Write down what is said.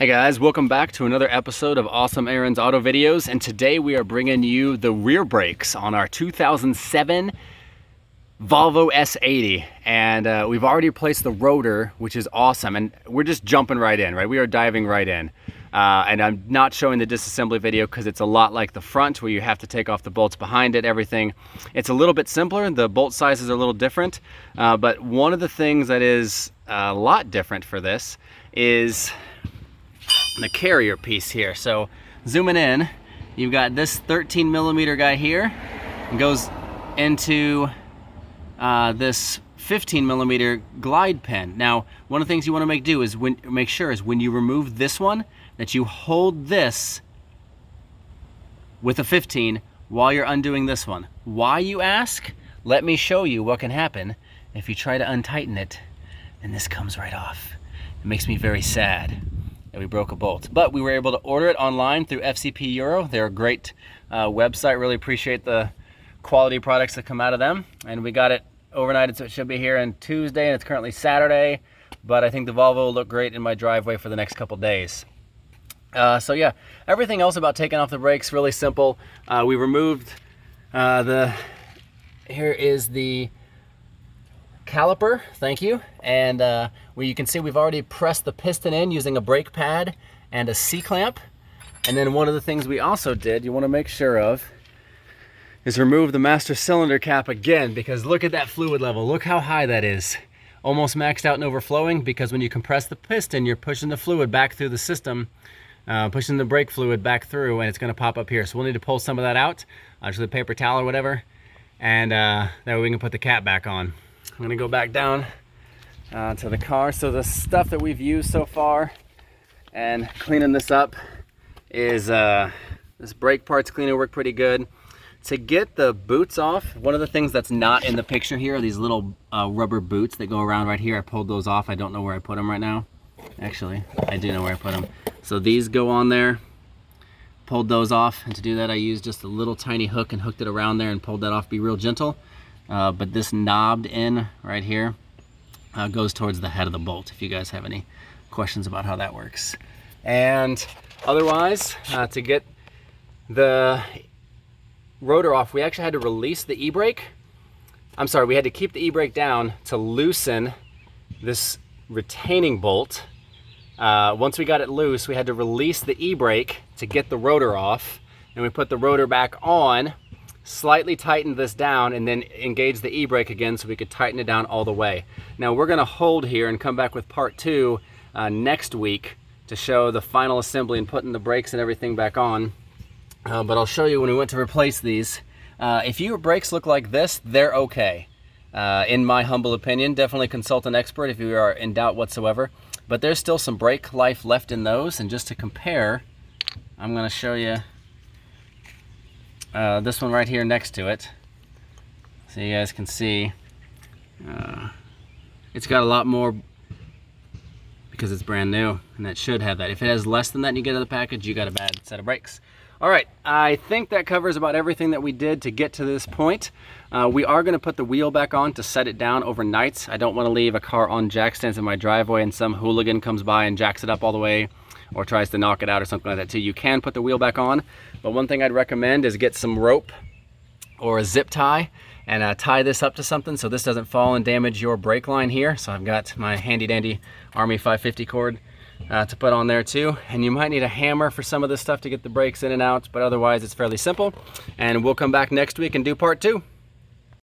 Hey guys, welcome back to another episode of Awesome Aaron's Auto Videos, and today we are bringing you the rear brakes on our 2007 Volvo S80, and we've already replaced the rotor, which is awesome, and we're just jumping right in, right? We are diving right in, and I'm not showing the disassembly video because it's a lot like the front where you have to take off the bolts behind it, everything. It's a little bit simpler, the bolt sizes are a little different, but one of the things that is a lot different for this is the carrier piece here. So zooming in, you've got this 13 millimeter guy here, and goes into this 15 millimeter glide pin. Now, one of the things you want to make sure is when you remove this one, that you hold this with a 15 while you're undoing this one. Why, you ask? Let me show you what can happen if you try to untighten it and this comes right off. It makes me very sad that we broke a bolt, but we were able to order it online through FCP Euro. They're a great website. Really appreciate the quality products that come out of them, and we got it overnighted, so it should be here on Tuesday, and it's currently Saturday, but I think the Volvo will look great in my driveway for the next couple days. So yeah, everything else about taking off the brakes, really simple. We removed here is the caliper, thank you, and where you can see we've already pressed the piston in using a brake pad and a C-clamp. And then one of the things we also did, you want to make sure of, is remove the master cylinder cap again, because look at that fluid level, look how high that is. Almost maxed out and overflowing, because when you compress the piston, you're pushing the fluid back through the system, pushing the brake fluid back through, and it's going to pop up here. So we'll need to pull some of that out, just with a paper towel or whatever, and that way we can put the cap back on. I'm gonna go back down to the car. So the stuff that we've used so far and cleaning this up is this brake parts cleaner worked pretty good. To get the boots off, one of the things that's not in the picture here are these little rubber boots that go around right here. I pulled those off. I don't know where I put them right now. Actually, I do know where I put them. So these go on there. Pulled those off, and to do that I used just a little tiny hook and hooked it around there and pulled that off. Be real gentle. But this knobbed in right here goes towards the head of the bolt, if you guys have any questions about how that works. And otherwise, to get the rotor off, we actually had to release the e-brake. I'm sorry, we had to keep the e-brake down to loosen this retaining bolt. Once we got it loose, we had to release the e-brake to get the rotor off, and we put the rotor back on, slightly tightened this down, and then engage the e-brake again so we could tighten it down all the way. Now we're gonna hold here and come back with part 2 next week to show the final assembly and putting the brakes and everything back on. But I'll show you when we went to replace these. If your brakes look like this, they're okay. In my humble opinion, definitely consult an expert if you are in doubt whatsoever. But there's still some brake life left in those, and just to compare, I'm gonna show you this one right here next to it, so you guys can see it's got a lot more because it's brand new, and that should have that. If it has less than that and you get out of the package, you got a bad set of brakes. All right, I think that covers about everything that we did to get to this point. We are going to put the wheel back on to set it down overnight. I don't want to leave a car on jack stands in my driveway and some hooligan comes by and jacks it up all the way or tries to knock it out or something like that too. You can put the wheel back on, but one thing I'd recommend is get some rope or a zip tie and tie this up to something so this doesn't fall and damage your brake line here. So I've got my handy dandy Army 550 cord to put on there too. And you might need a hammer for some of this stuff to get the brakes in and out, but otherwise it's fairly simple. And we'll come back next week and do part 2.